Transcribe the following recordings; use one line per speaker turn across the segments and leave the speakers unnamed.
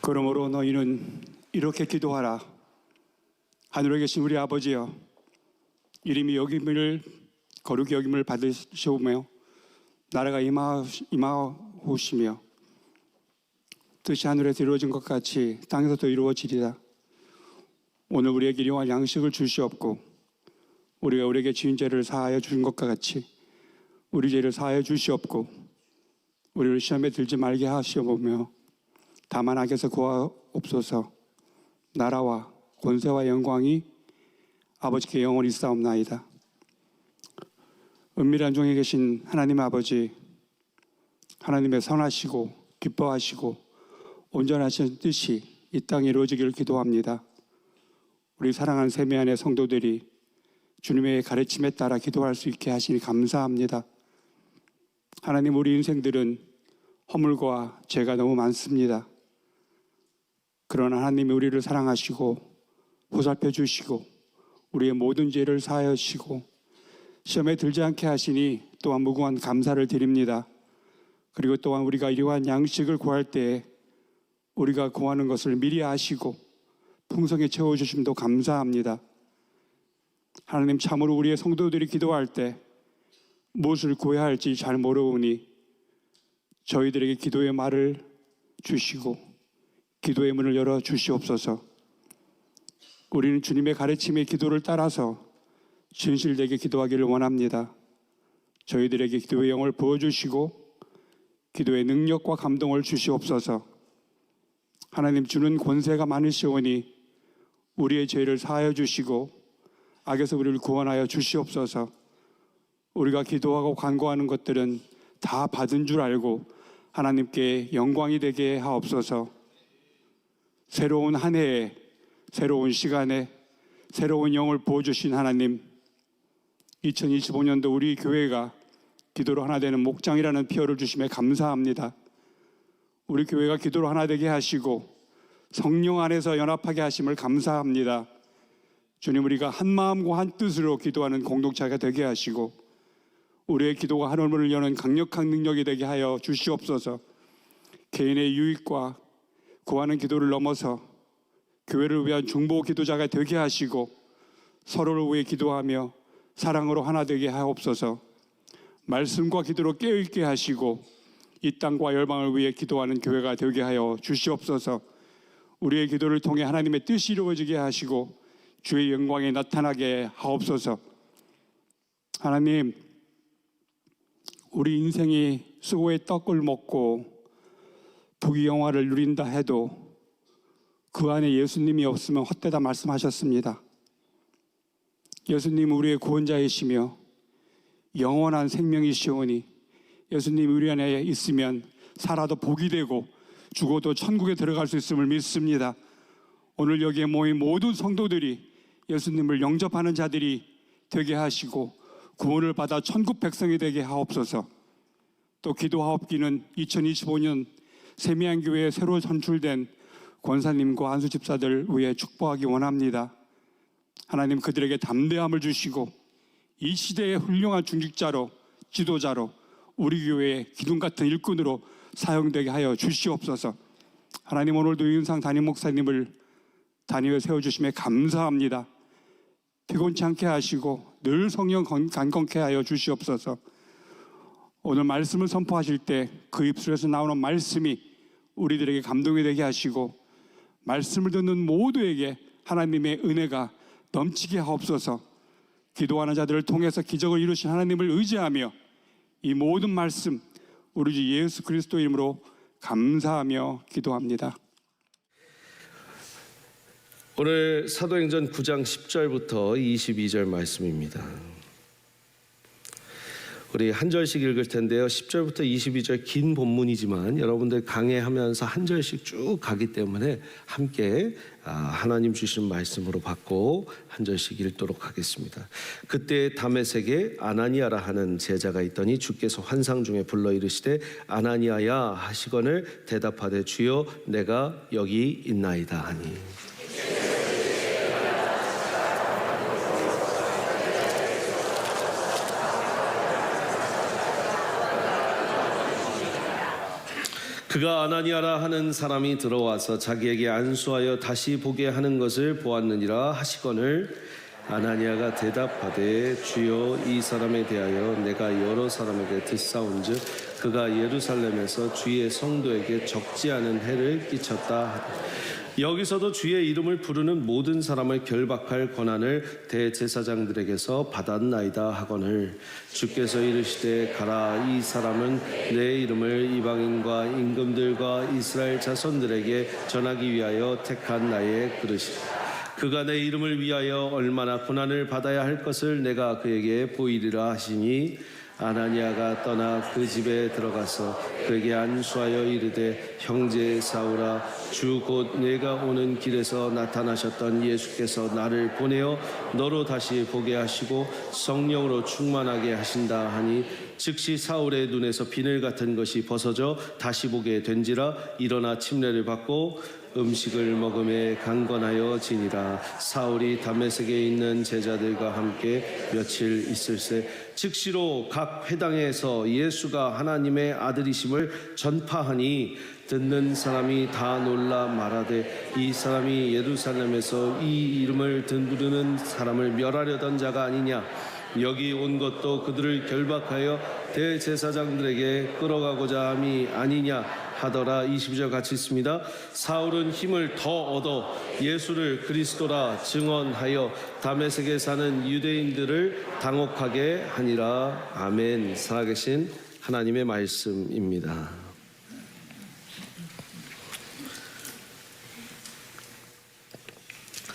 그러므로 너희는 이렇게 기도하라. 하늘에 계신 우리 아버지여, 이름이 거룩히 여김을 받으시오며 나라가 임하오시며 뜻이 하늘에서 이루어진 것 같이 땅에서도 이루어지리라. 오늘 우리에게 일용할 양식을 주시옵고 우리가 우리에게 지은 죄를 사하여 준 것과 같이 우리 죄를 사하여 주시옵고 우리를 시험에 들지 말게 하시옵며 다만 악에서 구하옵소서. 나라와 권세와 영광이 아버지께 영원히 있사옵나이다. 은밀한 중에 계신 하나님 아버지, 하나님의 선하시고 기뻐하시고 온전하신 뜻이 이 땅에 이루어지기를 기도합니다. 우리 사랑하는 세미안의 성도들이 주님의 가르침에 따라 기도할 수 있게 하시니 감사합니다. 하나님, 우리 인생들은 허물과 죄가 너무 많습니다. 그러나 하나님이 우리를 사랑하시고 보살펴 주시고 우리의 모든 죄를 사하여 주시고 시험에 들지 않게 하시니 또한 무궁한 감사를 드립니다. 그리고 또한 우리가 이러한 양식을 구할 때에 우리가 구하는 것을 미리 아시고 풍성히 채워주심도 감사합니다. 하나님, 참으로 우리의 성도들이 기도할 때 무엇을 구해야 할지 잘 모르오니 저희들에게 기도의 말을 주시고 기도의 문을 열어 주시옵소서. 우리는 주님의 가르침의 기도를 따라서 진실되게 기도하기를 원합니다. 저희들에게 기도의 영을 부어주시고 기도의 능력과 감동을 주시옵소서. 하나님, 주는 권세가 많으시오니 우리의 죄를 사하여 주시고 악에서 우리를 구원하여 주시옵소서. 우리가 기도하고 간구하는 것들은 다 받은 줄 알고 하나님께 영광이 되게 하옵소서. 새로운 한 해에, 새로운 시간에 새로운 영을 부어주신 하나님, 2025년도 우리 교회가 기도로 하나 되는 목장이라는 표어를 주심에 감사합니다. 우리 교회가 기도로 하나 되게 하시고 성령 안에서 연합하게 하심을 감사합니다. 주님, 우리가 한 마음과 한 뜻으로 기도하는 공동체가 되게 하시고 우리의 기도가 하늘문을 여는 강력한 능력이 되게 하여 주시옵소서. 개인의 유익과 구하는 기도를 넘어서 교회를 위한 중보 기도자가 되게 하시고 서로를 위해 기도하며 사랑으로 하나 되게 하옵소서. 말씀과 기도로 깨어있게 하시고 이 땅과 열방을 위해 기도하는 교회가 되게 하여 주시옵소서. 우리의 기도를 통해 하나님의 뜻이 이루어지게 하시고 주의 영광이 나타나게 하옵소서. 하나님, 우리 인생이 수고의 떡을 먹고 부귀영화를 누린다 해도 그 안에 예수님이 없으면 헛되다 말씀하셨습니다. 예수님 우리의 구원자이시며 영원한 생명이시오니 예수님 우리 안에 있으면 살아도 복이 되고 죽어도 천국에 들어갈 수 있음을 믿습니다. 오늘 여기에 모인 모든 성도들이 예수님을 영접하는 자들이 되게 하시고 구원을 받아 천국 백성이 되게 하옵소서. 또 기도하옵기는 2025년 세미안교회에 새로 선출된 권사님과 안수 집사들 위해 축복하기 원합니다. 하나님, 그들에게 담대함을 주시고 이 시대의 훌륭한 중직자로 지도자로 우리 교회의 기둥 같은 일꾼으로 사용되게 하여 주시옵소서. 하나님, 오늘도 유윤상 담임 목사님을 단위에 세워주심에 감사합니다. 피곤치 않게 하시고 늘 성령 간건케 하여 주시옵소서. 오늘 말씀을 선포하실 때 그 입술에서 나오는 말씀이 우리들에게 감동이 되게 하시고 말씀을 듣는 모두에게 하나님의 은혜가 넘치게 하옵소서. 기도하는 자들을 통해서 기적을 이루신 하나님을 의지하며 이 모든 말씀 우리 주 예수 그리스도 이름으로 감사하며 기도합니다.
오늘 사도행전 9장 10절부터 22절 말씀입니다. 우리 한 절씩 읽을 텐데요. 10절부터 22절 긴 본문이지만 여러분들 강해하면서 한 절씩 쭉 가기 때문에 함께 하나님 주시는 말씀으로 받고 한 절씩 읽도록 하겠습니다. 그때 다메섹에 아나니아라 하는 제자가 있더니 주께서 환상 중에 불러 이르시되 아나니아야 하시거늘 대답하되 주여 내가 여기 있나이다 하니 그가 아나니아라 하는 사람이 들어와서 자기에게 안수하여 다시 보게 하는 것을 보았느니라 하시거늘 아나니아가 대답하되 주여 이 사람에 대하여 내가 여러 사람에게 듣사온즉 그가 예루살렘에서 주의 성도에게 적지 않은 해를 끼쳤다 하더라. 여기서도 주의 이름을 부르는 모든 사람을 결박할 권한을 대제사장들에게서 받았나이다 하거늘 주께서 이르시되 가라 이 사람은 내 이름을 이방인과 임금들과 이스라엘 자손들에게 전하기 위하여 택한 나의 그릇이라. 그가 내 이름을 위하여 얼마나 고난을 받아야 할 것을 내가 그에게 보이리라 하시니 아나니아가 떠나 그 집에 들어가서 그에게 안수하여 이르되 형제 사울아 주 곧 내가 오는 길에서 나타나셨던 예수께서 나를 보내어 너로 다시 보게 하시고 성령으로 충만하게 하신다 하니 즉시 사울의 눈에서 비늘 같은 것이 벗어져 다시 보게 된지라 일어나 침례를 받고 음식을 먹음에 강건하여 지니라. 사울이 다메섹에 있는 제자들과 함께 며칠 있을새 즉시로 각 회당에서 예수가 하나님의 아들이심을 전파하니 듣는 사람이 다 놀라 말하되 이 사람이 예루살렘에서 이 이름을 부르는 사람을 멸하려던 자가 아니냐. 여기 온 것도 그들을 결박하여 대제사장들에게 끌어가고자 함이 아니냐 하더라. 22절 같이 있습니다. 사울은 힘을 더 얻어 예수를 그리스도라 증언하여 다메섹에 사는 유대인들을 당혹하게 하니라. 아멘. 살아계신 하나님의 말씀입니다.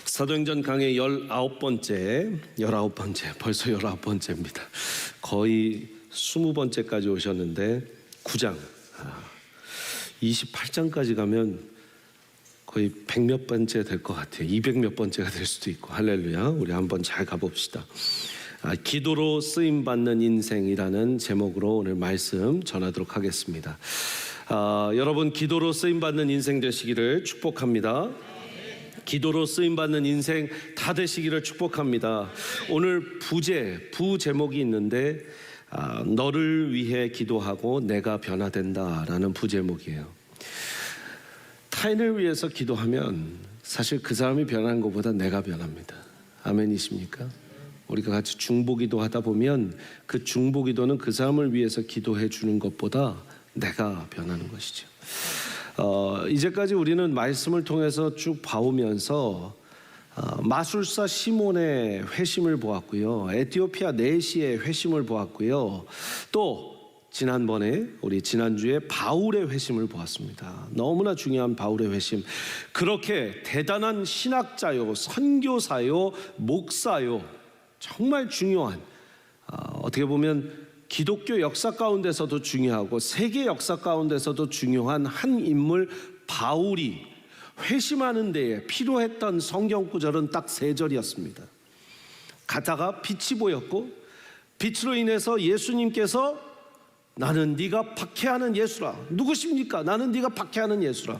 사도행전 강의 19번째 벌써 19번째입니다. 거의 20번째까지 오셨는데 9장 28장까지 가면 거의 100몇 번째 될 것 같아요. 200몇 번째가 될 수도 있고. 할렐루야. 우리 한번 잘 가봅시다. 기도로 쓰임받는 인생이라는 제목으로 오늘 말씀 전하도록 하겠습니다. 여러분 기도로 쓰임받는 인생 되시기를 축복합니다. 기도로 쓰임받는 인생 다 되시기를 축복합니다. 오늘 부제목이 있는데 너를 위해 기도하고 내가 변화된다라는 부제목이에요. 타인을 위해서 기도하면 사실 그 사람이 변하는 것보다 내가 변합니다. 아멘이십니까? 우리가 같이 중보기도 하다 보면 그 중보기도는 그 사람을 위해서 기도해 주는 것보다 내가 변하는 것이죠. 이제까지 우리는 말씀을 통해서 쭉 봐오면서 마술사 시몬의 회심을 보았고요. 에티오피아 내시의 회심을 보았고요. 또 지난번에 우리 지난주에 바울의 회심을 보았습니다. 너무나 중요한 바울의 회심. 그렇게 대단한 신학자요, 선교사요, 목사요, 정말 중요한 어떻게 보면 기독교 역사 가운데서도 중요하고 세계 역사 가운데서도 중요한 한 인물 바울이 회심하는 데에 필요했던 성경 구절은 딱 3절이었습니다. 가다가 빛이 보였고 빛으로 인해서 예수님께서 나는 네가 박해하는 예수라. 누구십니까? 나는 네가 박해하는 예수라.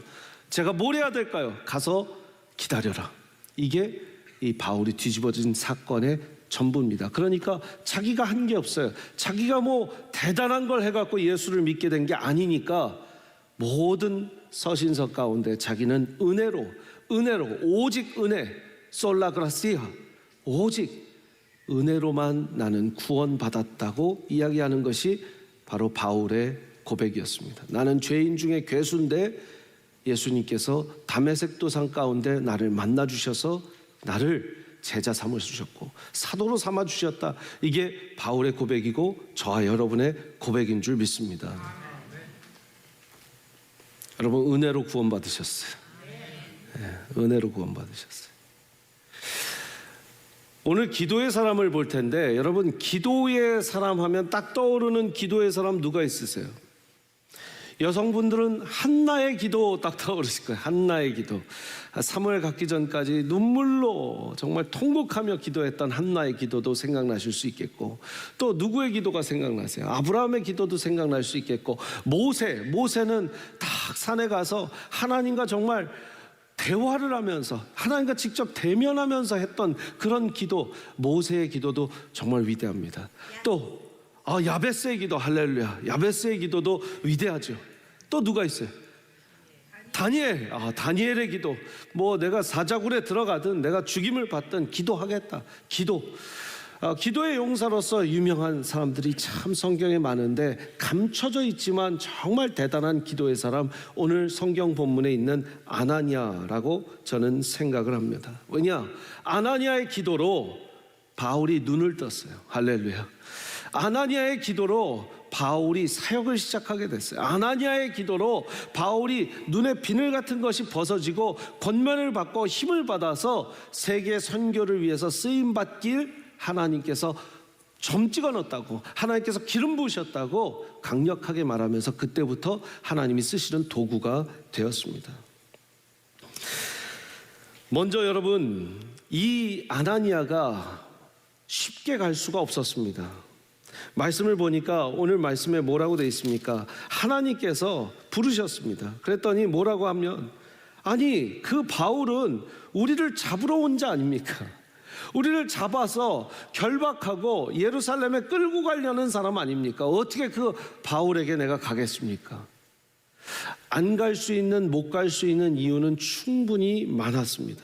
제가 뭘 해야 될까요? 가서 기다려라. 이게 이 바울이 뒤집어진 사건의 전부입니다. 그러니까 자기가 한 게 없어요. 자기가 뭐 대단한 걸 해갖고 예수를 믿게 된 게 아니니까 모든 서신서 가운데 자기는 은혜로 오직 은혜 솔라그라시아 오직 은혜로만 나는 구원받았다고 이야기하는 것이 바로 바울의 고백이었습니다. 나는 죄인 중에 괴수인데 예수님께서 다메섹 도상 가운데 나를 만나 주셔서 나를 제자 삼아 주셨고 사도로 삼아 주셨다. 이게 바울의 고백이고 저와 여러분의 고백인 줄 믿습니다. 여러분 은혜로 구원받으셨어요. 네, 은혜로 구원받으셨어요. 오늘 기도의 사람을 볼 텐데 여러분 기도의 사람 하면 딱 떠오르는 기도의 사람 누가 있으세요? 여성분들은 한나의 기도 딱 떠오르실 거예요. 한나의 기도. 사무엘 갖기 전까지 눈물로 정말 통곡하며 기도했던 한나의 기도도 생각나실 수 있겠고 또 누구의 기도가 생각나세요? 아브라함의 기도도 생각날 수 있겠고 모세는 딱 산에 가서 하나님과 정말 대화를 하면서 하나님과 직접 대면하면서 했던 그런 기도 모세의 기도도 정말 위대합니다. 또 야베스의 기도 할렐루야 야베스의 기도도 위대하죠. 또 누가 있어요? 다니엘의 기도. 뭐 내가 사자굴에 들어가든 내가 죽임을 받든 기도하겠다. 기도의 용사로서 유명한 사람들이 참 성경에 많은데 감춰져 있지만 정말 대단한 기도의 사람, 오늘 성경 본문에 있는 아나니아라고 저는 생각을 합니다. 왜냐? 아나니아의 기도로 바울이 눈을 떴어요. 할렐루야. 아나니아의 기도로 바울이 사역을 시작하게 됐어요. 아나니아의 기도로 바울이 눈에 비늘 같은 것이 벗어지고 권면을 받고 힘을 받아서 세계 선교를 위해서 쓰임 받길 하나님께서 점 찍어 넣었다고, 하나님께서 기름 부으셨다고 강력하게 말하면서 그때부터 하나님이 쓰시는 도구가 되었습니다. 먼저 여러분, 이 아나니아가 쉽게 갈 수가 없었습니다. 말씀을 보니까 오늘 말씀에 뭐라고 되어 있습니까? 하나님께서 부르셨습니다. 그랬더니 뭐라고 하면, 아니 그 바울은 우리를 잡으러 온 자 아닙니까? 우리를 잡아서 결박하고 예루살렘에 끌고 가려는 사람 아닙니까? 어떻게 그 바울에게 내가 가겠습니까? 안 갈 수 있는, 못 갈 수 있는 이유는 충분히 많았습니다.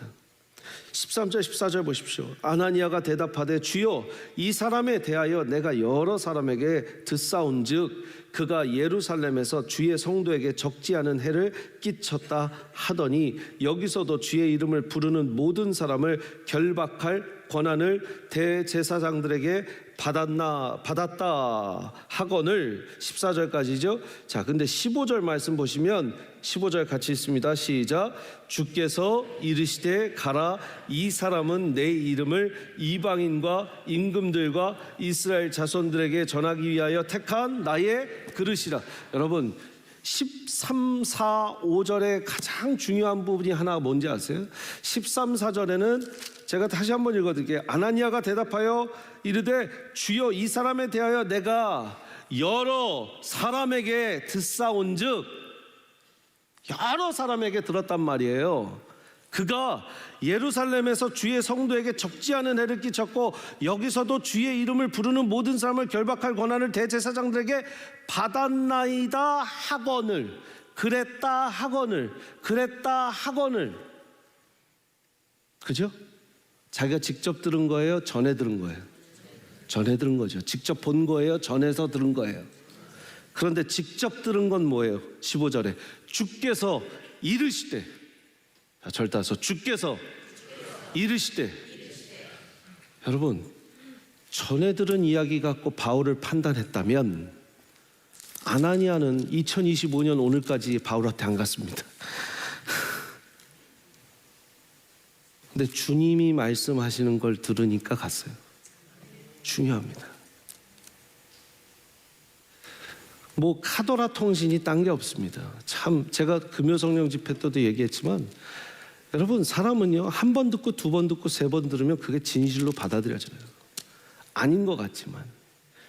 13절 14절 보십시오. 아나니아가 대답하되 주여 이 사람에 대하여 내가 여러 사람에게 듣사온즉 그가 예루살렘에서 주의 성도에게 적지 않은 해를 끼쳤다 하더니 여기서도 주의 이름을 부르는 모든 사람을 결박할 권한을 대제사장들에게 받았다 하거늘. 14절까지죠. 자, 근데 15절 말씀 보시면 15절 같이 있습니다. 시작. 주께서 이르시되 가라, 이 사람은 내 이름을 이방인과 임금들과 이스라엘 자손들에게 전하기 위하여 택한 나의 그릇이라. 여러분 13, 4, 5절의 가장 중요한 부분이 하나 뭔지 아세요? 13, 4절에는 제가 다시 한번 읽어드릴게요. 아나니아가 대답하여 이르되 주여 이 사람에 대하여 내가 여러 사람에게 듣사온즉, 여러 사람에게 들었단 말이에요. 그가 예루살렘에서 주의 성도에게 적지 않은 해를 끼쳤고 여기서도 주의 이름을 부르는 모든 사람을 결박할 권한을 대제사장들에게 받았나이다 하거늘. 그랬다 하거늘. 그랬다 하거늘. 그죠? 자기가 직접 들은 거예요? 전에 들은 거예요? 전에 들은 거죠. 직접 본 거예요? 전에서 들은 거예요? 그런데 직접 들은 건 뭐예요? 15절에 주께서 이르시되, 자, 절따서 주께서 이르시되. 여러분, 전에 들은 이야기 갖고 바울을 판단했다면 아나니아는 2025년 오늘까지 바울한테 안 갔습니다. 근데 주님이 말씀하시는 걸 들으니까 갔어요. 중요합니다. 뭐 카더라 통신이 딴 게 없습니다. 참 제가 금요성령 집회 때도 얘기했지만 여러분, 사람은요 한 번 듣고 두 번 듣고 세 번 들으면 그게 진실로 받아들여져요. 아닌 것 같지만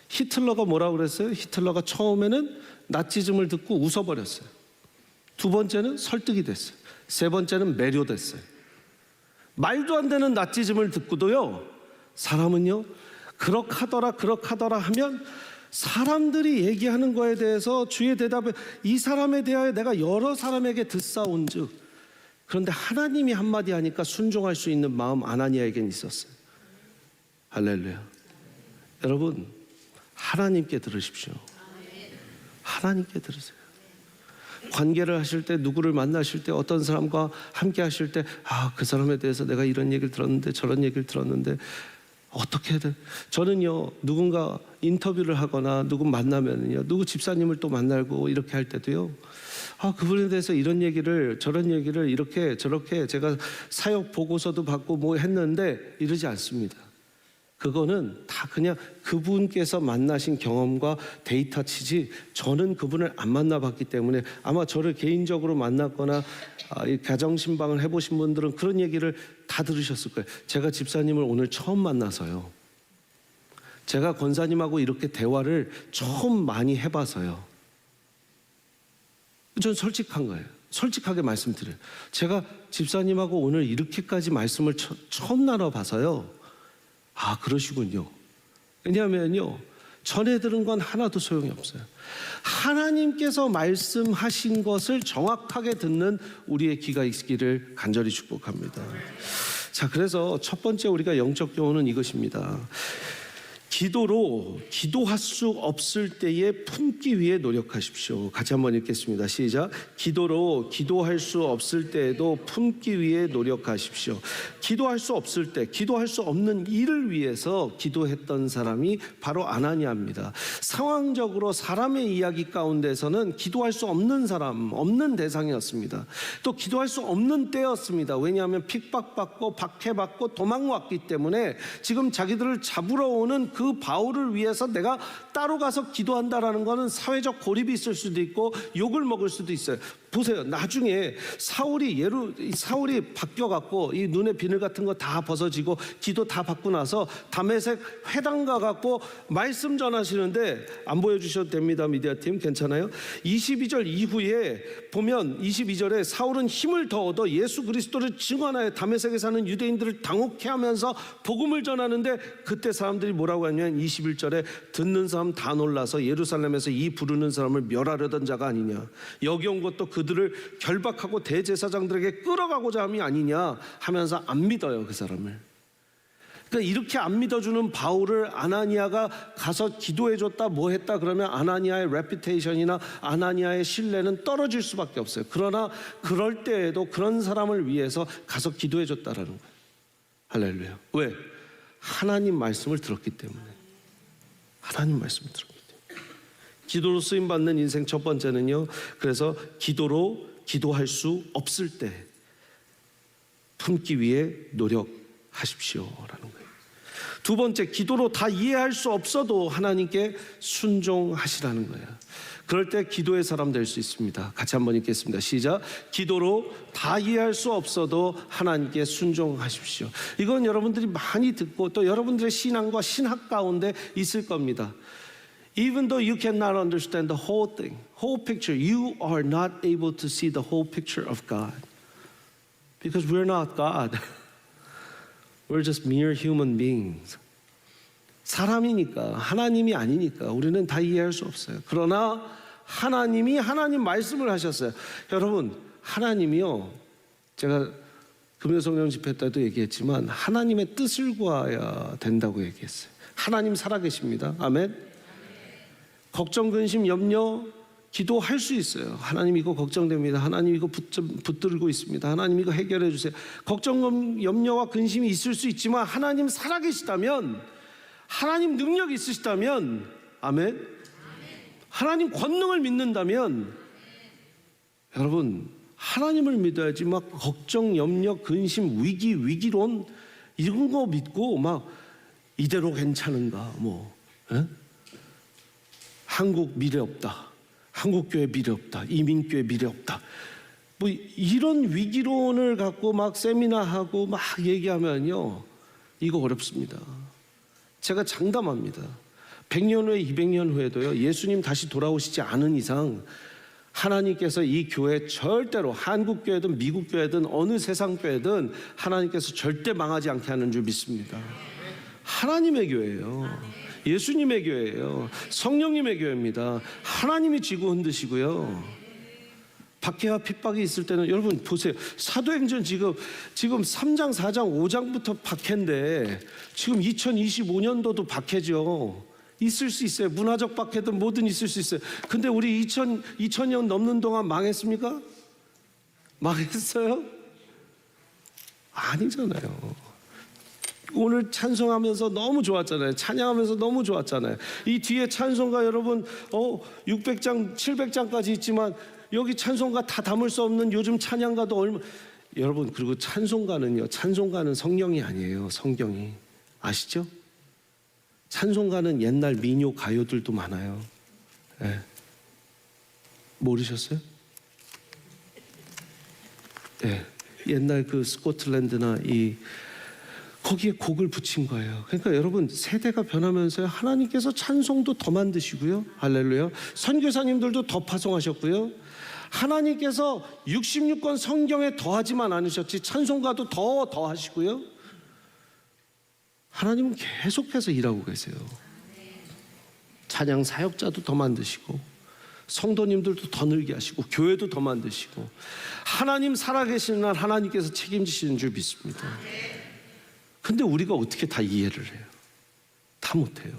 히틀러가 뭐라고 그랬어요? 히틀러가 처음에는 나치즘을 듣고 웃어버렸어요. 두 번째는 설득이 됐어요. 세 번째는 매료됐어요. 말도 안 되는 나치즘을 듣고도요, 사람은요 그렇하더라 하면 사람들이 얘기하는 거에 대해서 주의 대답에 이 사람에 대하여 내가 여러 사람에게 듣사온즉. 그런데 하나님이 한마디 하니까 순종할 수 있는 마음 아나니아에겐 있었어요. 할렐루야. 여러분, 하나님께 들으십시오. 하나님께 들으세요. 관계를 하실 때, 누구를 만나실 때, 어떤 사람과 함께 하실 때, 그 사람에 대해서 내가 이런 얘기를 들었는데 저런 얘기를 들었는데 어떻게 해야 돼? 저는요, 누군가 인터뷰를 하거나 누구 만나면요, 누구 집사님을 또 만나고 이렇게 할 때도요, 그분에 대해서 이런 얘기를 저런 얘기를 이렇게 저렇게 제가 사역 보고서도 받고 뭐 했는데 이러지 않습니다. 그거는 다 그냥 그분께서 만나신 경험과 데이터치지, 저는 그분을 안 만나봤기 때문에 아마 저를 개인적으로 만났거나 가정신방을 해보신 분들은 그런 얘기를 다 들으셨을 거예요. 제가 집사님을 오늘 처음 만나서요, 제가 권사님하고 이렇게 대화를 처음 많이 해봐서요, 전 솔직한 거예요. 솔직하게 말씀드려요. 제가 집사님하고 오늘 이렇게까지 말씀을 처음 나눠봐서요, 그러시군요. 왜냐하면요, 전해 들은 건 하나도 소용이 없어요. 하나님께서 말씀하신 것을 정확하게 듣는 우리의 귀가 있기를 간절히 축복합니다. 자, 그래서 첫 번째 우리가 영적 교훈은 이것입니다. 기도로 기도할 수 없을 때에 품기 위해 노력하십시오. 같이 한번 읽겠습니다. 시작. 기도로 기도할 수 없을 때에도 품기 위해 노력하십시오. 기도할 수 없을 때, 기도할 수 없는 일을 위해서 기도했던 사람이 바로 아나니아입니다. 상황적으로 사람의 이야기 가운데서는 기도할 수 없는 사람, 없는 대상이었습니다. 또 기도할 수 없는 때였습니다. 왜냐하면 핍박받고 박해받고 도망왔기 때문에 지금 자기들을 잡으러 오는 그 바울을 위해서 내가 따로 가서 기도한다라는 것은 사회적 고립이 있을 수도 있고 욕을 먹을 수도 있어요. 보세요. 나중에 사울이 바뀌어갖고 이 눈에 비늘 같은 거 다 벗어지고 기도 다 받고 나서 다메섹 회당 가갖고 말씀 전하시는데 안 보여주셔도 됩니다. 미디어팀 괜찮아요? 22절 이후에 보면 22절에 사울은 힘을 더 얻어 예수 그리스도를 증언하여 다메섹에 사는 유대인들을 당혹해 하면서 복음을 전하는데 그때 사람들이 뭐라고 하냐면 21절에 듣는 사람 다 놀라서 예루살렘에서 이 부르는 사람을 멸하려던 자가 아니냐, 여기 온 것도 그들을 결박하고 대제사장들에게 끌어가고자 함이 아니냐 하면서 안 믿어요, 그 사람을. 그러니까 이렇게 안 믿어주는 바울을 아나니아가 가서 기도해줬다 뭐 했다 그러면 아나니아의 레퓨테이션이나 아나니아의 신뢰는 떨어질 수밖에 없어요. 그러나 그럴 때에도 그런 사람을 위해서 가서 기도해줬다라는 거예요. 할렐루야. 왜? 하나님 말씀을 들었기 때문에. 하나님 말씀을 들었기 때문에. 기도로 쓰임받는 인생 첫 번째는요, 그래서 기도로 기도할 수 없을 때 품기 위해 노력하십시오라는 거예요. 두 번째, 기도로 다 이해할 수 없어도 하나님께 순종하시라는 거예요. 그럴 때 기도의 사람 될 수 있습니다. 같이 한번 읽겠습니다. 시작. 기도로 다 이해할 수 없어도 하나님께 순종하십시오. 이건 여러분들이 많이 듣고 또 여러분들의 신앙과 신학 가운데 있을 겁니다. Even though you cannot understand the whole thing, whole picture, you are not able to see the whole picture of God. Because we're not God. We're just mere human beings. 사람이니까, 하나님이 아니니까 우리는 다 이해할 수 없어요. 그러나 하나님이 하나님 말씀을 하셨어요. 여러분, 하나님이요, 제가 금요성령 집회 때도 얘기했지만 하나님의 뜻을 구해야 된다고 얘기했어요. 하나님 살아계십니다. 아멘. 걱정, 근심, 염려, 기도할 수 있어요. 하나님 이거 걱정됩니다. 하나님 이거 붙들고 있습니다. 하나님 이거 해결해 주세요. 걱정, 염려와 근심이 있을 수 있지만 하나님 살아계시다면, 하나님 능력이 있으시다면, 아멘. 하나님 권능을 믿는다면, 여러분 하나님을 믿어야지 막 걱정, 염려, 근심, 위기론 이런 거 믿고 막 이대로 괜찮은가 뭐 에? 한국 미래 없다, 한국교회 미래 없다, 이민교회 미래 없다, 뭐 이런 위기론을 갖고 막 세미나하고 막 얘기하면요, 이거 어렵습니다. 제가 장담합니다. 100년 후에 200년 후에도요, 예수님 다시 돌아오시지 않은 이상 하나님께서 이 교회 절대로, 한국교회든 미국교회든 어느 세상교회든 하나님께서 절대 망하지 않게 하는 줄 믿습니다. 하나님의 교회예요. 예수님의 교회예요. 성령님의 교회입니다. 하나님이 쥐고 흔드시고요. 박해와 핍박이 있을 때는 여러분 보세요. 사도행전 지금 3장, 4장, 5장부터 박해인데 지금 2025년도도 박해죠. 있을 수 있어요. 문화적 박해든 뭐든 있을 수 있어요. 근데 우리 2000년 넘는 동안 망했습니까? 망했어요? 아니잖아요. 오늘 찬송하면서 너무 좋았잖아요. 찬양하면서 너무 좋았잖아요. 이 뒤에 찬송가 여러분 600장, 700장까지 있지만 여기 찬송가 다 담을 수 없는 요즘 찬양가도 여러분, 그리고 찬송가는 성경이 아니에요. 성경이. 아시죠? 찬송가는 옛날 민요 가요들도 많아요. 네. 모르셨어요? 네. 옛날 그 스코틀랜드나 거기에 곡을 붙인 거예요. 그러니까 여러분, 세대가 변하면서 하나님께서 찬송도 더 만드시고요. 할렐루야. 선교사님들도 더 파송하셨고요. 하나님께서 66권 성경에 더하지만 않으셨지 찬송가도 더 하시고요. 하나님은 계속해서 일하고 계세요. 찬양 사역자도 더 만드시고 성도님들도 더 늘게 하시고 교회도 더 만드시고 하나님 살아계시는 날 하나님께서 책임지시는 줄 믿습니다. 근데 우리가 어떻게 다 이해를 해요? 다 못해요.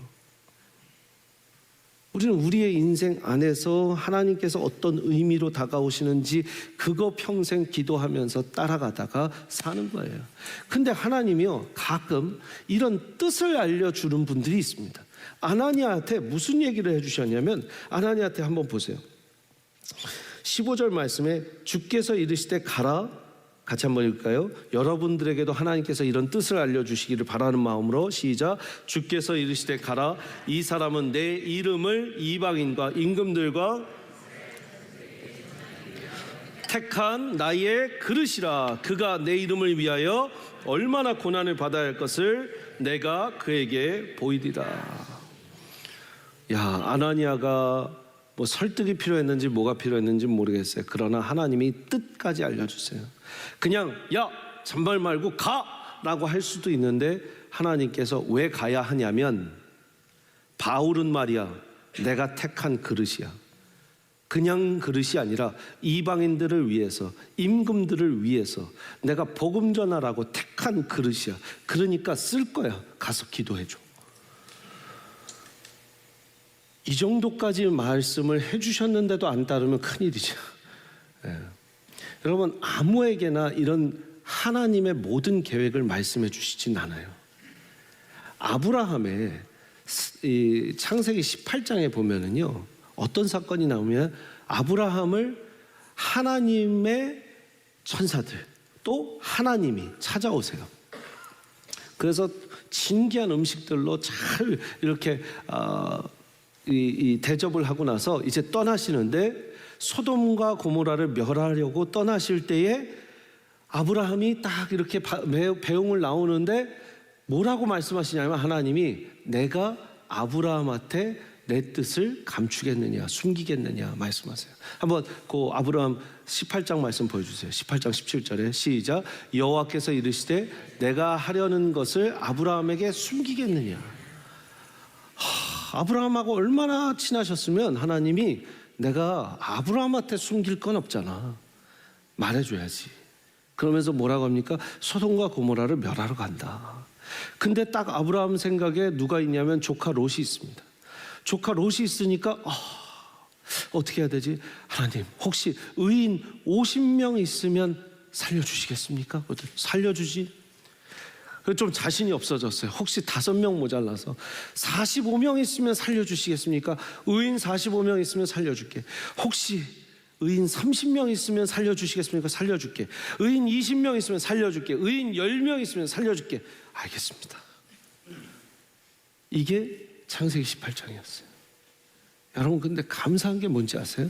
우리는 우리의 인생 안에서 하나님께서 어떤 의미로 다가오시는지 그거 평생 기도하면서 따라가다가 사는 거예요. 근데 하나님이요, 가끔 이런 뜻을 알려주는 분들이 있습니다. 아나니아한테 무슨 얘기를 해주셨냐면, 아나니아한테 한번 보세요. 15절 말씀에 주께서 이르시되 가라. 같이 한번 읽을까요? 여러분들에게도 하나님께서 이런 뜻을 알려주시기를 바라는 마음으로 시작. 주께서 이르시되 가라. 이 사람은 내 이름을 이방인과 임금들과 택한 나의 그릇이라. 그가 내 이름을 위하여 얼마나 고난을 받아야 할 것을 내가 그에게 보이리라. 야, 아나니아가 뭐 설득이 필요했는지 뭐가 필요했는지 모르겠어요. 그러나 하나님이 뜻까지 알려주세요. 그냥 야 잔말 말고 가라고 할 수도 있는데 하나님께서 왜 가야 하냐면, 바울은 말이야 내가 택한 그릇이야. 그냥 그릇이 아니라 이방인들을 위해서, 임금들을 위해서 내가 복음 전하라고 택한 그릇이야. 그러니까 쓸 거야. 가서 기도해줘. 이 정도까지 말씀을 해주셨는데도 안 따르면 큰일이죠. 예. 여러분, 아무에게나 이런 하나님의 모든 계획을 말씀해 주시진 않아요. 아브라함의 이 창세기 18장에 보면은요, 어떤 사건이 나오면 아브라함을 하나님의 천사들 또 하나님이 찾아오세요. 그래서 진귀한 음식들로 잘 이렇게 이 대접을 하고 나서 이제 떠나시는데, 소돔과 고모라를 멸하려고 떠나실 때에 아브라함이 딱 이렇게 배웅을 나오는데 뭐라고 말씀하시냐면, 하나님이 내가 아브라함한테 내 뜻을 감추겠느냐 숨기겠느냐 말씀하세요. 한번 그 아브라함 18장 말씀 보여주세요. 18장 17절에 시작. 여호와께서 이르시되 내가 하려는 것을 아브라함에게 숨기겠느냐. 아브라함하고 얼마나 친하셨으면 하나님이 내가 아브라함한테 숨길 건 없잖아, 말해줘야지. 그러면서 뭐라고 합니까? 소돔과 고모라를 멸하러 간다. 근데 딱 아브라함 생각에 누가 있냐면 조카 롯이 있습니다. 조카 롯이 있으니까 어떻게 해야 되지? 하나님, 혹시 의인 50명 있으면 살려주시겠습니까? 살려주지. 좀 자신이 없어졌어요. 혹시 5명 모자라서 45명 있으면 살려주시겠습니까? 의인 45명 있으면 살려줄게. 혹시 의인 30명 있으면 살려주시겠습니까? 살려줄게. 의인 20명 있으면 살려줄게. 의인 10명 있으면 살려줄게. 알겠습니다. 이게 창세기 18장이었어요. 여러분, 근데 감사한 게 뭔지 아세요?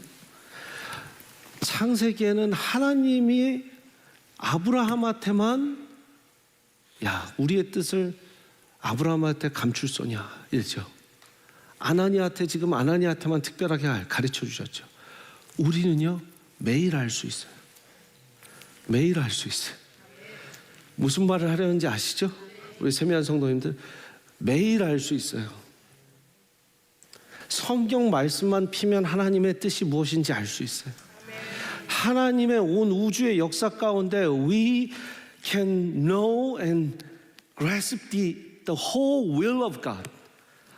창세기에는 하나님이 아브라함한테만 야, 우리의 뜻을 아브라함한테 감출소냐 이랬죠. 아나니아한테, 지금 아나니아한테만 특별하게 가르쳐 주셨죠. 우리는요 매일 알 수 있어요. 매일 알 수 있어요. 무슨 말을 하려는지 아시죠? 우리 세미한 성도님들, 매일 알 수 있어요. 성경 말씀만 피면 하나님의 뜻이 무엇인지 알 수 있어요. 하나님의 온 우주의 역사 가운데 we can know and grasp the whole will of God.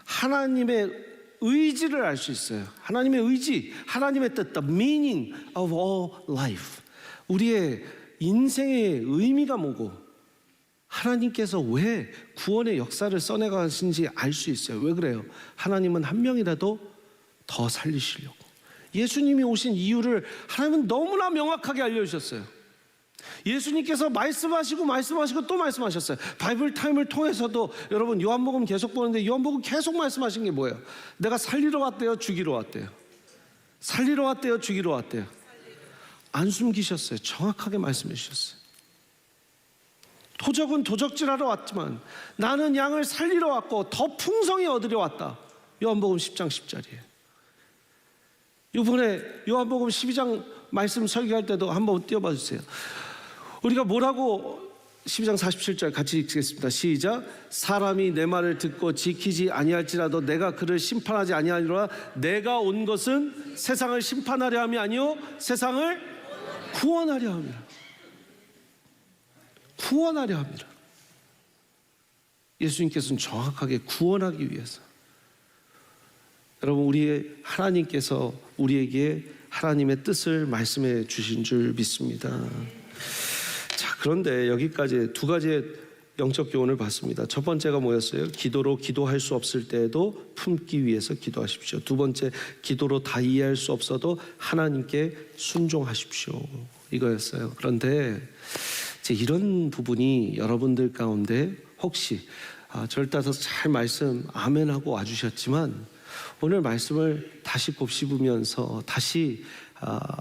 하나님의 의지를 알 수 있어요. 하나님의 의지, 하나님의 뜻, the meaning of all life. 우리의 인생의 의미가 뭐고 하나님께서 왜 구원의 역사를 써내가신지 알 수 있어요. 왜 그래요? 하나님은 한 명이라도 더 살리시려고. 예수님이 오신 이유를 하나님은 너무나 명확하게 알려주셨어요. 예수님께서 말씀하시고 또 말씀하셨어요. 바이블 타임을 통해서도 여러분 요한복음 계속 보는데 요한복음 계속 말씀하신 게 뭐예요? 내가 살리러 왔대요, 죽이러 왔대요? 살리러 왔대요, 죽이러 왔대요? 안 숨기셨어요. 정확하게 말씀해 주셨어요. 도적은 도적질하러 왔지만 나는 양을 살리러 왔고 더 풍성히 얻으려 왔다. 요한복음 10장 10절이에요. 이번에 요한복음 12장 말씀 설교할 때도 한번 띄워봐 주세요. 우리가 뭐라고 12장 47절 같이 읽겠습니다. 시작. 사람이 내 말을 듣고 지키지 아니할지라도 내가 그를 심판하지 아니하리라. 내가 온 것은 세상을 심판하려 함이 아니요 세상을 구원하려 함이라. 구원하려 함이라. 예수님께서는 정확하게 구원하기 위해서. 여러분, 우리의 하나님께서 우리에게 하나님의 뜻을 말씀해 주신 줄 믿습니다. 자, 그런데 여기까지 두 가지의 영적 교훈을 봤습니다. 첫 번째가 뭐였어요? 기도로 기도할 수 없을 때에도 품기 위해서 기도하십시오. 두 번째, 기도로 다 이해할 수 없어도 하나님께 순종하십시오. 이거였어요. 그런데 이제 이런 부분이 여러분들 가운데 혹시 저를 따라서 잘 말씀 아멘하고 와주셨지만 오늘 말씀을 다시 곱씹으면서 다시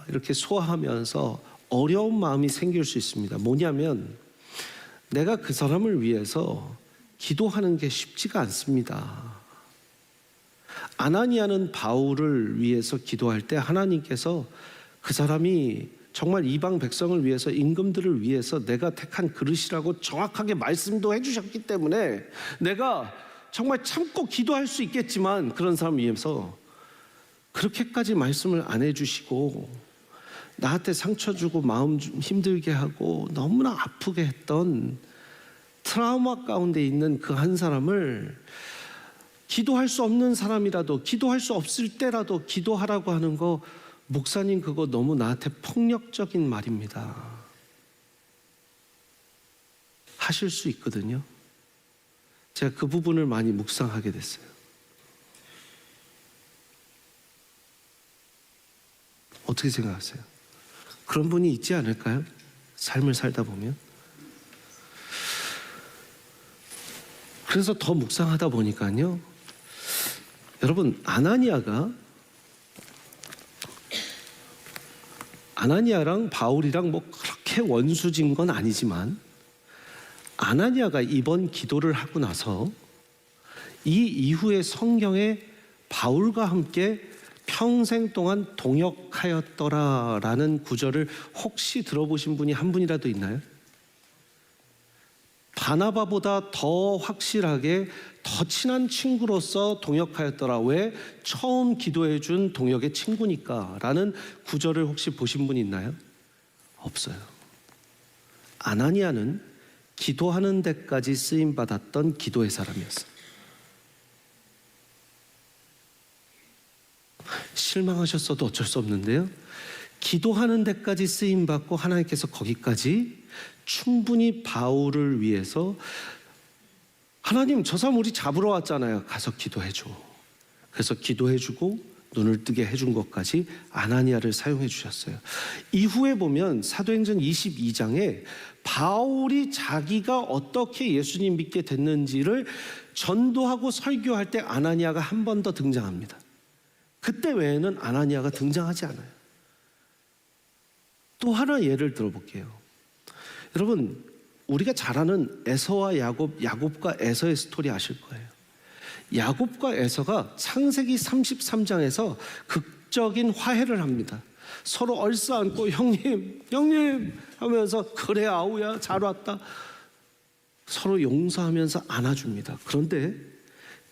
이렇게 소화하면서 어려운 마음이 생길 수 있습니다. 뭐냐면 내가 그 사람을 위해서 기도하는 게 쉽지가 않습니다. 아나니아는 바울을 위해서 기도할 때 하나님께서 그 사람이 정말 이방 백성을 위해서, 임금들을 위해서 내가 택한 그릇이라고 정확하게 말씀도 해주셨기 때문에 내가 정말 참고 기도할 수 있겠지만 그런 사람을 위해서 그렇게까지 말씀을 안 해주시고 나한테 상처 주고 마음 좀 힘들게 하고 너무나 아프게 했던 트라우마 가운데 있는 그 한 사람을 기도할 수 없는 사람이라도, 기도할 수 없을 때라도 기도하라고 하는 거, 목사님 그거 너무 나한테 폭력적인 말입니다. 하실 수 있거든요. 제가 그 부분을 많이 묵상하게 됐어요. 어떻게 생각하세요? 그런 분이 있지 않을까요? 삶을 살다 보면. 그래서 더 묵상하다 보니까요, 여러분, 아나니아랑 바울이랑 뭐 그렇게 원수진 건 아니지만 아나니아가 이번 기도를 하고 나서 이 이후에 성경에 바울과 함께 평생 동안 동역하였더라라는 구절을 혹시 들어보신 분이 한 분이라도 있나요? 바나바보다 더 확실하게 더 친한 친구로서 동역하였더라. 왜? 처음 기도해 준 동역의 친구니까 라는 구절을 혹시 보신 분 있나요? 없어요. 아나니아는 기도하는 데까지 쓰임받았던 기도의 사람이었어요. 실망하셨어도 어쩔 수 없는데요, 기도하는 데까지 쓰임받고 하나님께서 거기까지 충분히 바울을 위해서, 하나님 저 사람 우리 잡으러 왔잖아요, 가서 기도해줘. 그래서 기도해주고 눈을 뜨게 해준 것까지 아나니아를 사용해 주셨어요. 이후에 보면 사도행전 22장에 바울이 자기가 어떻게 예수님 믿게 됐는지를 전도하고 설교할 때 아나니아가 한 번 더 등장합니다. 그때 외에는 아나니아가 등장하지 않아요. 또 하나 예를 들어볼게요. 여러분, 우리가 잘 아는 에서와 야곱과 에서의 스토리 아실 거예요. 야곱과 에서가 창세기 33장에서 극적인 화해를 합니다. 서로 얼싸안고 형님 하면서 그래 아우야 잘 왔다. 서로 용서하면서 안아줍니다. 그런데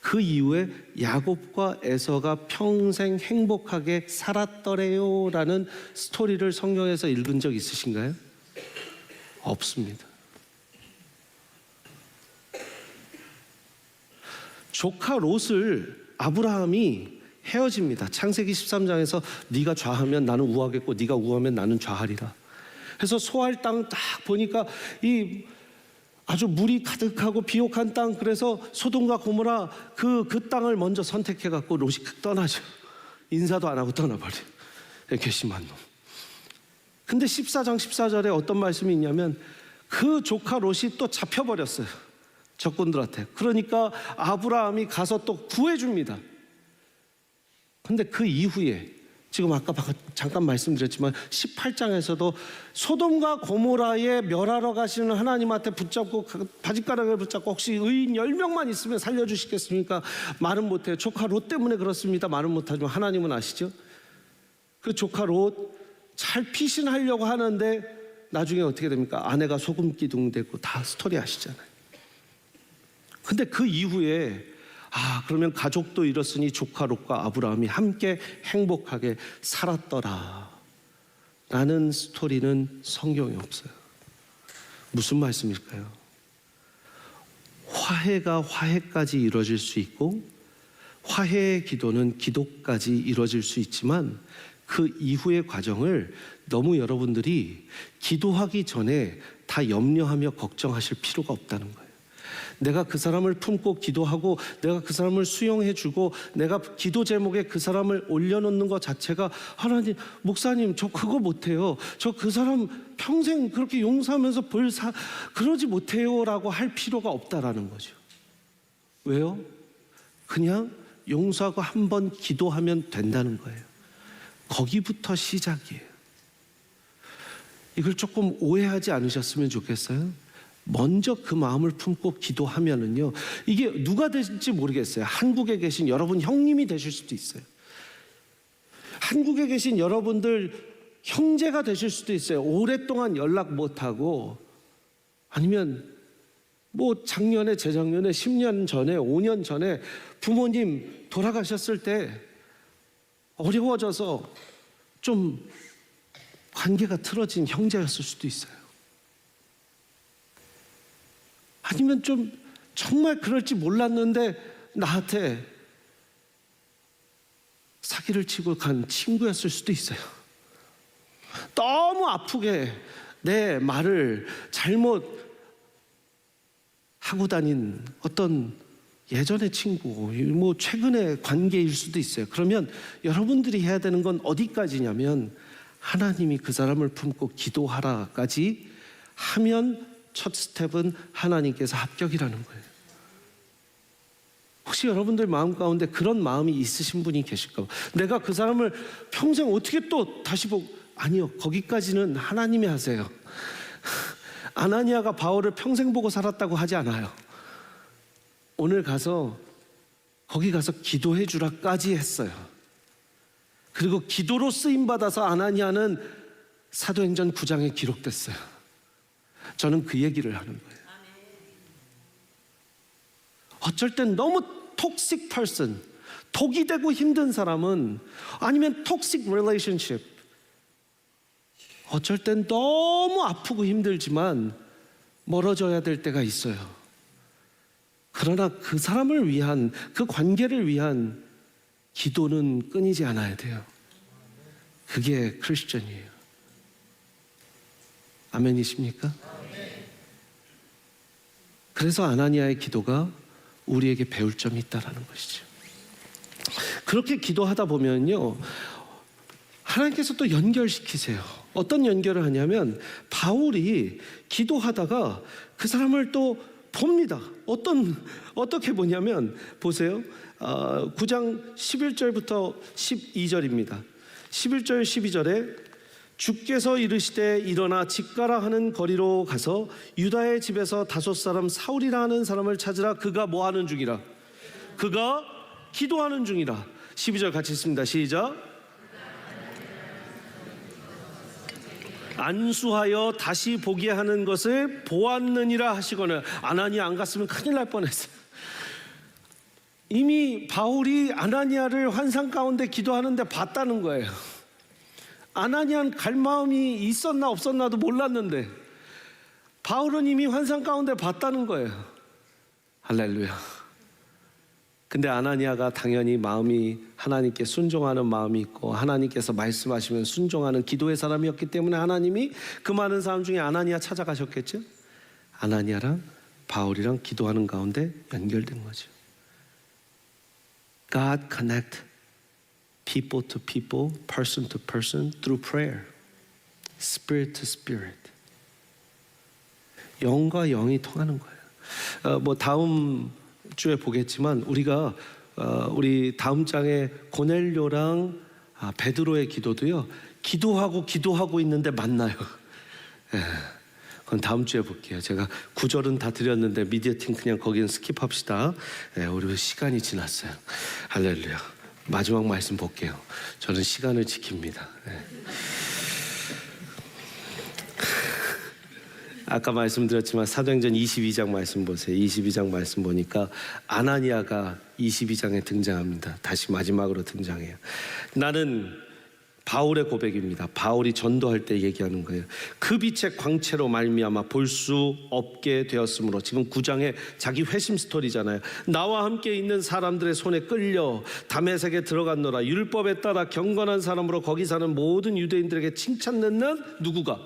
그 이후에 야곱과 에서가 평생 행복하게 살았더래요라는 스토리를 성경에서 읽은 적 있으신가요? 없습니다. 조카 롯을 아브라함이 헤어집니다. 창세기 13장에서 네가 좌하면 나는 우하겠고 네가 우하면 나는 좌하리라. 그래서 소할 땅 딱 보니까 이 아주 물이 가득하고 비옥한 땅, 그래서 소돔과 고모라 그 땅을 먼저 선택해 갖고 롯이 떠나죠. 인사도 안 하고 떠나버려. 괘씸한 놈. 근데 14장 14절에 어떤 말씀이 있냐면 그 조카 롯이 또 잡혀버렸어요, 적군들한테. 그러니까 아브라함이 가서 또 구해줍니다. 근데 그 이후에 지금 아까 잠깐 말씀드렸지만 18장에서도 소돔과 고모라에 멸하러 가시는 하나님한테 붙잡고 바짓가랑을 붙잡고 혹시 의인 10명만 있으면 살려주시겠습니까? 말은 못해요. 조카 롯 때문에 그렇습니다. 말은 못하지만 하나님은 아시죠? 그 조카 롯 잘 피신하려고 하는데 나중에 어떻게 됩니까? 아내가 소금 기둥 되고 다 스토리 아시잖아요. 근데 그 이후에 그러면 가족도 잃었으니 조카 롯과 아브라함이 함께 행복하게 살았더라 라는 스토리는 성경에 없어요. 무슨 말씀일까요? 화해가 화해까지 이루어질 수 있고 화해의 기도는 기도까지 이루어질 수 있지만 그 이후의 과정을 너무 여러분들이 기도하기 전에 다 염려하며 걱정하실 필요가 없다는 거예요. 내가 그 사람을 품고 기도하고 내가 그 사람을 수용해주고 내가 기도 제목에 그 사람을 올려놓는 것 자체가 하나님, 목사님 저 그거 못해요. 저 그 사람 평생 그렇게 용서하면서 그러지 못해요 라고 할 필요가 없다라는 거죠. 왜요? 그냥 용서하고 한번 기도하면 된다는 거예요. 거기부터 시작이에요. 이걸 조금 오해하지 않으셨으면 좋겠어요. 먼저 그 마음을 품고 기도하면은요, 이게 누가 될지 모르겠어요. 한국에 계신 여러분 형님이 되실 수도 있어요. 한국에 계신 여러분들 형제가 되실 수도 있어요. 오랫동안 연락 못하고, 아니면 뭐 작년에, 재작년에, 10년 전에, 5년 전에 부모님 돌아가셨을 때 어려워져서 좀 관계가 틀어진 형제였을 수도 있어요. 아니면 좀 정말 그럴지 몰랐는데 나한테 사기를 치고 간 친구였을 수도 있어요. 너무 아프게 내 말을 잘못 하고 다닌 어떤 예전의 친구, 뭐 최근의 관계일 수도 있어요. 그러면 여러분들이 해야 되는 건 어디까지냐면 하나님이 그 사람을 품고 기도하라까지 하면 첫 스텝은 하나님께서 합격이라는 거예요. 혹시 여러분들 마음 가운데 그런 마음이 있으신 분이 계실까 봐. 내가 그 사람을 평생 어떻게 또 다시 아니요, 거기까지는 하나님이 하세요. 아나니아가 바울을 평생 보고 살았다고 하지 않아요. 오늘 거기 가서 기도해 주라까지 했어요. 그리고 기도로 쓰임 받아서 아나니아는 사도행전 9장에 기록됐어요. 저는 그 얘기를 하는 거예요. 어쩔 땐 너무 톡식 퍼슨, 독이 되고 힘든 사람은, 아니면 톡식 릴레이션십, 어쩔 땐 너무 아프고 힘들지만 멀어져야 될 때가 있어요. 그러나 그 사람을 위한, 그 관계를 위한 기도는 끊이지 않아야 돼요. 그게 크리스천이에요. 아멘이십니까? 그래서 아나니아의 기도가 우리에게 배울 점이 있다라는 것이죠. 그렇게 기도하다 보면요, 하나님께서 또 연결시키세요. 어떤 연결을 하냐면 바울이 기도하다가 그 사람을 또 봅니다. 어떻게 보냐면 보세요. 9장 11절부터 12절입니다. 11절 12절에 주께서 이르시되 일어나 집가라 하는 거리로 가서 유다의 집에서 다섯 사람 사울이라 하는 사람을 찾으라. 그가 뭐 하는 중이라? 그가 기도하는 중이라. 12절 같이 읽습니다. 시작. 안수하여 다시 보게 하는 것을 보았느니라 하시거늘. 아나니아 안 갔으면 큰일 날 뻔했어요. 이미 바울이 아나니아를 환상 가운데 기도하는데 봤다는 거예요. 아나니아는 갈 마음이 있었나 없었나도 몰랐는데 바울은 이미 환상 가운데 봤다는 거예요. 할렐루야. 근데 아나니아가 당연히 마음이 하나님께 순종하는 마음이 있고 하나님께서 말씀하시면 순종하는 기도의 사람이었기 때문에 하나님이 그 많은 사람 중에 아나니아 찾아가셨겠죠. 아나니아랑 바울이랑 기도하는 가운데 연결된 거죠. God connect people to people, person to person through prayer, spirit to spirit. 영과 영이 통하는 거예요. 뭐 다음 주에 보겠지만 우리가 우리 다음 장에 고넬료랑 베드로의 기도도요, 기도하고 있는데 만나요. 예, 그건 다음 주에 볼게요. 제가 9절은 다 드렸는데 미디어팀 그냥 거기는 스킵합시다. 예, 우리 시간이 지났어요. 할렐루야. 마지막 말씀 볼게요. 저는 시간을 지킵니다. 예. 아까 말씀드렸지만 사도행전 22장 말씀 보세요. 22장 말씀 보니까 아나니아가 22장에 등장합니다. 다시 마지막으로 등장해요. 나는 바울의 고백입니다. 바울이 전도할 때 얘기하는 거예요. 그 빛의 광채로 말미암아 볼 수 없게 되었으므로, 지금 9장에 자기 회심 스토리잖아요. 나와 함께 있는 사람들의 손에 끌려 다메섹에 들어갔노라. 율법에 따라 경건한 사람으로 거기 사는 모든 유대인들에게 칭찬 듣는 누구가?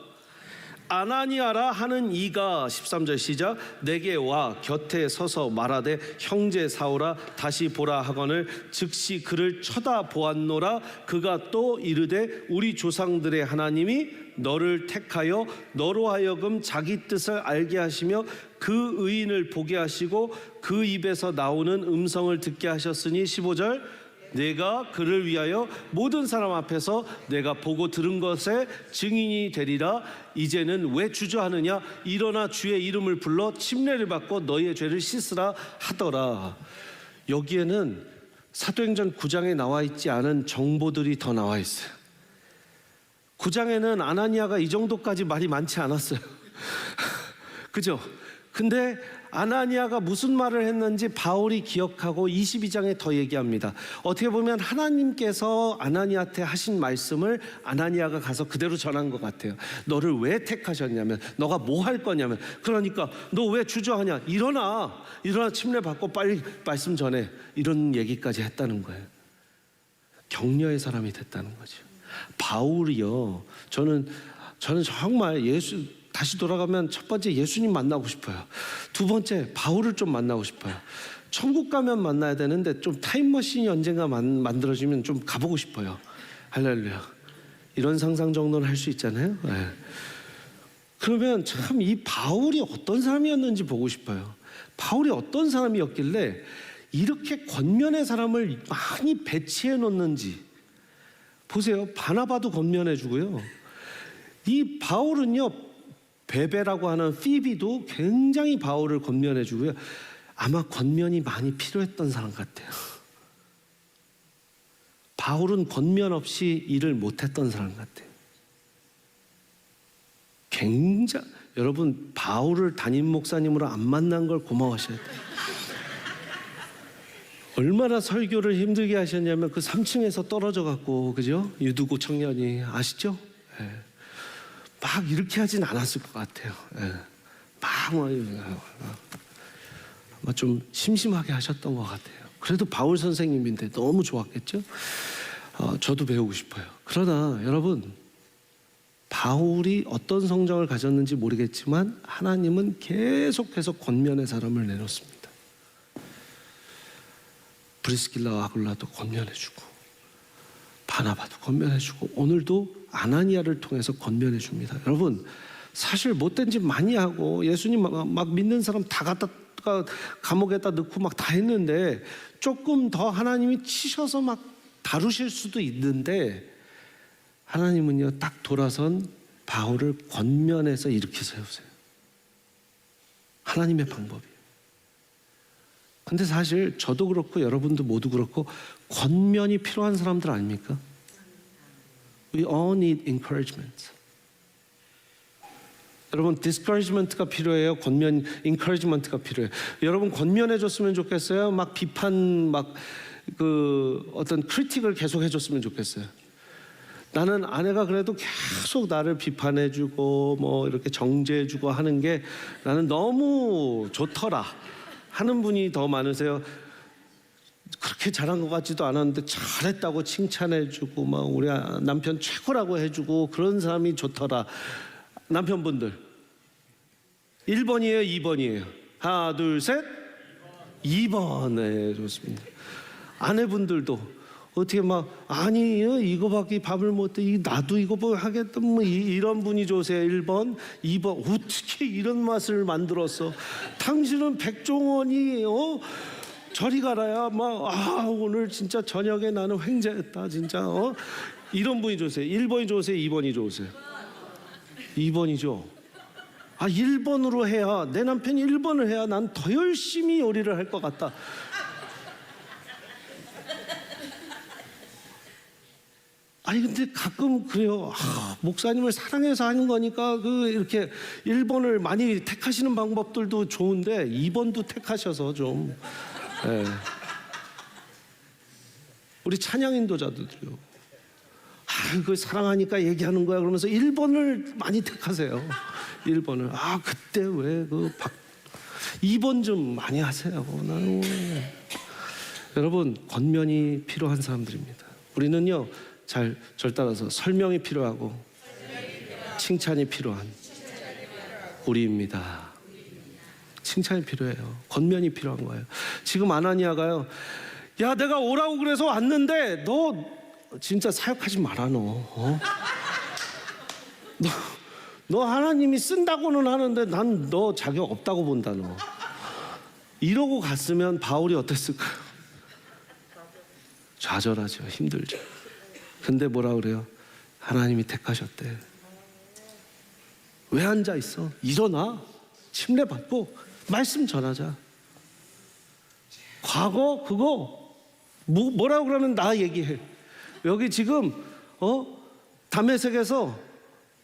아나니아라 하는 이가, 13절 시작, 내게 와 곁에 서서 말하되 형제 사울아 다시 보라 하거늘 즉시 그를 쳐다보았노라. 그가 또 이르되 우리 조상들의 하나님이 너를 택하여 너로 하여금 자기 뜻을 알게 하시며 그 의인을 보게 하시고 그 입에서 나오는 음성을 듣게 하셨으니, 15절, 내가 그를 위하여 모든 사람 앞에서 내가 보고 들은 것에 증인이 되리라. 이제는 왜 주저하느냐? 일어나 주의 이름을 불러 침례를 받고 너희의 죄를 씻으라 하더라. 여기에는 사도행전 9장에 나와 있지 않은 정보들이 더 나와 있어요. 9장에는 아나니아가 이 정도까지 말이 많지 않았어요. 그죠? 근데 아나니아가 무슨 말을 했는지 바울이 기억하고 22장에 더 얘기합니다. 어떻게 보면 하나님께서 아나니아한테 하신 말씀을 아나니아가 가서 그대로 전한 것 같아요. 너를 왜 택하셨냐면, 너가 뭐 할 거냐면, 그러니까 너 왜 주저하냐? 일어나 침례 받고 빨리 말씀 전해. 이런 얘기까지 했다는 거예요. 격려의 사람이 됐다는 거죠. 바울이요, 저는 정말 다시 돌아가면 첫 번째 예수님 만나고 싶어요. 두 번째 바울을 좀 만나고 싶어요. 천국 가면 만나야 되는데 좀 타임머신이 언젠가 만들어지면 좀 가보고 싶어요. 할렐루야. 이런 상상 정도는 할 수 있잖아요. 네. 그러면 참 이 바울이 어떤 사람이었는지 보고 싶어요. 바울이 어떤 사람이었길래 이렇게 권면의 사람을 많이 배치해 놓는지 보세요. 바나바도 권면해 주고요. 이 바울은요, 베베라고 하는 피비도 굉장히 바울을 권면해 주고요. 아마 권면이 많이 필요했던 사람 같아요. 바울은 권면 없이 일을 못했던 사람 같아요. 여러분, 바울을 담임 목사님으로 안 만난 걸 고마워하셔야 돼요. 얼마나 설교를 힘들게 하셨냐면 그 3층에서 떨어져 갖고, 그죠? 유두고 청년이 아시죠? 네. 막 이렇게 하진 않았을 것 같아요. 예. 막 좀 심심하게 하셨던 것 같아요. 그래도 바울 선생님인데 너무 좋았겠죠? 저도 배우고 싶어요. 그러나 여러분, 바울이 어떤 성정을 가졌는지 모르겠지만 하나님은 계속해서 권면의 사람을 내놓습니다. 브리스길라와 아굴라도 권면해주고, 바나바도 권면해주고, 오늘도 아나니아를 통해서 권면해 줍니다. 여러분, 사실 못된 짓 많이 하고 예수님 막 믿는 사람 다 갖다가 감옥에다 넣고 막 다 했는데, 조금 더 하나님이 치셔서 막 다루실 수도 있는데, 하나님은요 딱 돌아선 바울을 권면해서 일으켜 세우세요. 하나님의 방법이에요. 근데 사실 저도 그렇고 여러분도 모두 그렇고 권면이 필요한 사람들 아닙니까? We all need encouragement. 여러분, discouragement가 필요해요? 권면, encouragement가 필요해요? 여러분, 권면해줬으면 좋겠어요? 막 비판, 어떤 크리틱을 계속 해줬으면 좋겠어요? 나는 아내가 그래도 계속 나를 비판해주고 뭐 이렇게 정죄해주고 하는 게 나는 너무 좋더라 하는 분이 더 많으세요? 그렇게 잘한 것 같지도 않았는데 잘했다고 칭찬해주고 막 우리 남편 최고라고 해주고 그런 사람이 좋더라. 남편분들 1번이에요 2번이에요? 하나 둘 셋 2번. 네, 좋습니다. 아내분들도 어떻게 막 아니 이거밖에 밥을 못해 나도 이거 뭐 하겠다 뭐 이런 분이 좋으세요? 1번 2번 어떻게 이런 맛을 만들었어? 당신은 백종원이 저리 가라야 막 오늘 진짜 저녁에 나는 횡재했다 진짜 이런 분이 좋으세요? 1번이 좋으세요? 2번이 좋으세요? 2번이죠. 1번으로 해야 내 남편이 1번을 해야 난 더 열심히 요리를 할 것 같다. 아니 근데 가끔 그래요. 목사님을 사랑해서 하는 거니까 이렇게 1번을 많이 택하시는 방법들도 좋은데 2번도 택하셔서 좀 예. 우리 찬양 인도자들도요. 그 사랑하니까 얘기하는 거야 그러면서 1번을 많이 택하세요. 1번을 그때 왜 2번 좀 많이 하세요. 나는 여러분 권면이 필요한 사람들입니다. 우리는요 절 따라서 설명이 필요하고 칭찬이 필요한 우리입니다. 칭찬이 필요해요. 권면이 필요한 거예요. 지금 아나니아가요, 야 내가 오라고 그래서 왔는데 너 진짜 사역하지 마라 너. 너 하나님이 쓴다고는 하는데 난 너 자격 없다고 본다 너. 이러고 갔으면 바울이 어땠을까요? 좌절하죠. 힘들죠. 근데 뭐라 그래요? 하나님이 택하셨대. 왜 앉아 있어? 일어나. 침례 받고 말씀 전하자. 과거 그거 뭐라고 그러면 나 얘기해. 여기 지금 다메섹에서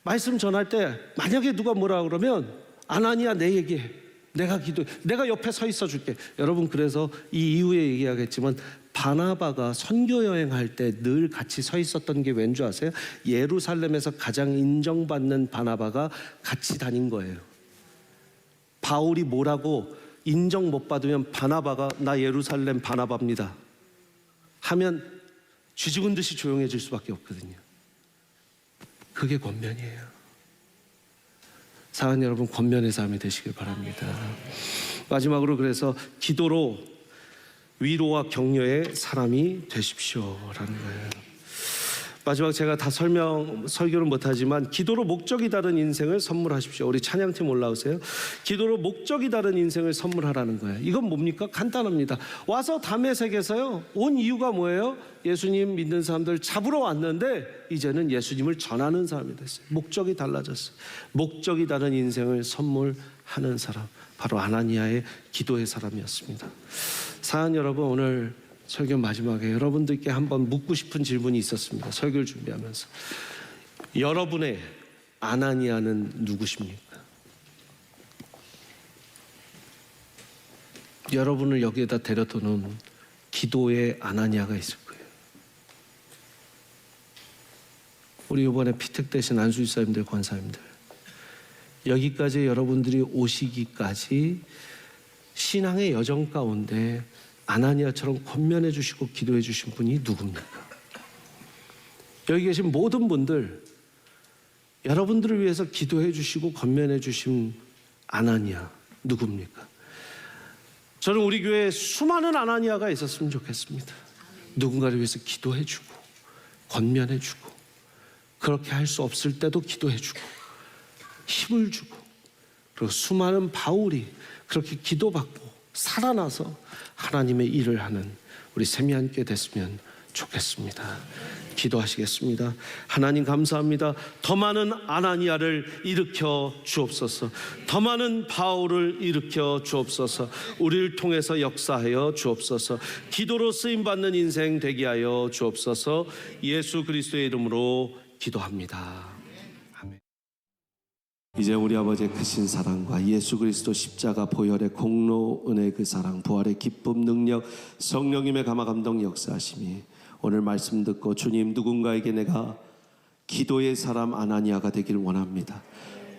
말씀 전할 때 만약에 누가 뭐라고 그러면 아나니아 내 얘기해. 내가 옆에 서 있어 줄게. 여러분 그래서 이 이후에 얘기하겠지만 바나바가 선교 여행할 때 늘 같이 서 있었던 게 왠 줄 아세요? 예루살렘에서 가장 인정받는 바나바가 같이 다닌 거예요. 바울이 뭐라고 인정 못 받으면 바나바가 나 예루살렘 바나바입니다 하면 쥐죽은 듯이 조용해질 수밖에 없거든요. 그게 권면이에요. 사랑하는 여러분, 권면의 삶이 되시길 바랍니다. 마지막으로 그래서 기도로 위로와 격려의 사람이 되십시오라는 거예요. 마지막 제가 다 설교를 못하지만 기도로 목적이 다른 인생을 선물하십시오. 우리 찬양팀 올라오세요. 기도로 목적이 다른 인생을 선물하라는 거예요. 이건 뭡니까? 간단합니다. 와서 다메섹에서요 온 이유가 뭐예요? 예수님 믿는 사람들 잡으러 왔는데 이제는 예수님을 전하는 사람이 됐어요. 목적이 달라졌어요. 목적이 다른 인생을 선물하는 사람, 바로 아나니아의 기도의 사람이었습니다. 사랑하는 여러분, 오늘 설교 마지막에 여러분들께 한번 묻고 싶은 질문이 있었습니다. 설교를 준비하면서 여러분의 아나니아는 누구십니까? 여러분을 여기에다 데려다 놓은 기도의 아나니아가 있을 거예요. 우리 이번에 피택되신 안수집사님들, 권사님들, 여기까지 여러분들이 오시기까지 신앙의 여정 가운데 아나니아처럼 권면해 주시고 기도해 주신 분이 누굽니까? 여기 계신 모든 분들, 여러분들을 위해서 기도해 주시고 권면해 주신 아나니아 누굽니까? 저는 우리 교회에 수많은 아나니아가 있었으면 좋겠습니다. 누군가를 위해서 기도해 주고 권면해 주고, 그렇게 할 수 없을 때도 기도해 주고 힘을 주고, 그리고 수많은 바울이 그렇게 기도받고 살아나서 하나님의 일을 하는 우리 세미한께 됐으면 좋겠습니다. 기도하시겠습니다. 하나님 감사합니다. 더 많은 아나니아를 일으켜 주옵소서. 더 많은 바울을 일으켜 주옵소서. 우리를 통해서 역사하여 주옵소서. 기도로 쓰임받는 인생 되게 하여 주옵소서. 예수 그리스도의 이름으로 기도합니다.
이제 우리 아버지의 크신 사랑과 예수 그리스도 십자가 보혈의 공로 은혜의 그 사랑, 부활의 기쁨 능력, 성령님의 감화 감동 역사하심이 오늘 말씀 듣고 주님, 누군가에게 내가 기도의 사람 아나니아가 되길 원합니다.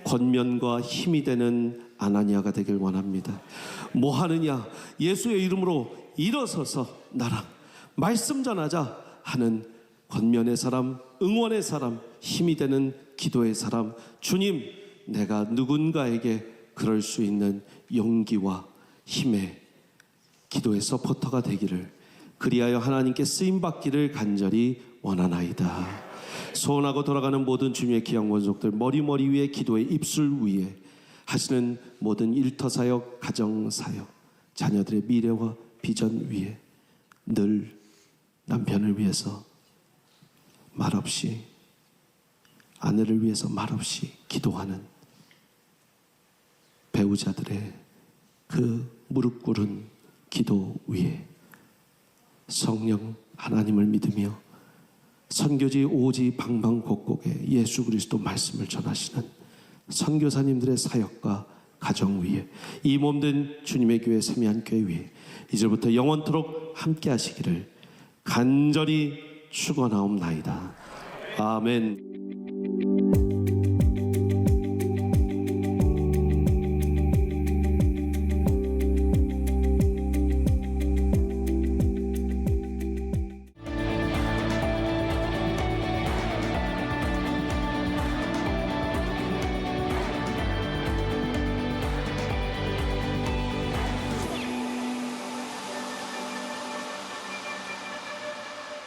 권면과 힘이 되는 아나니아가 되길 원합니다. 뭐 하느냐? 예수의 이름으로 일어서서 나랑 말씀 전하자 하는 권면의 사람, 응원의 사람, 힘이 되는 기도의 사람, 주님, 내가 누군가에게 그럴 수 있는 용기와 힘의 기도의 서포터가 되기를, 그리하여 하나님께 쓰임받기를 간절히 원하나이다. 소원하고 돌아가는 모든 주님의 귀한 원속들, 머리 위에 기도의 입술 위에 하시는 모든 일터사역, 가정사역, 자녀들의 미래와 비전 위에 늘 남편을 위해서 말없이, 아내를 위해서 말없이 기도하는 배우자들의 그 무릎 꿇은 기도 위에 성령 하나님을 믿으며 선교지 오지 방방곡곡에 예수 그리스도 말씀을 전하시는 선교사님들의 사역과 가정 위에 이 몸된 주님의 교회 세미한 교회 위에 이제부터 영원토록 함께 하시기를 간절히 축원하옵나이다. 아멘.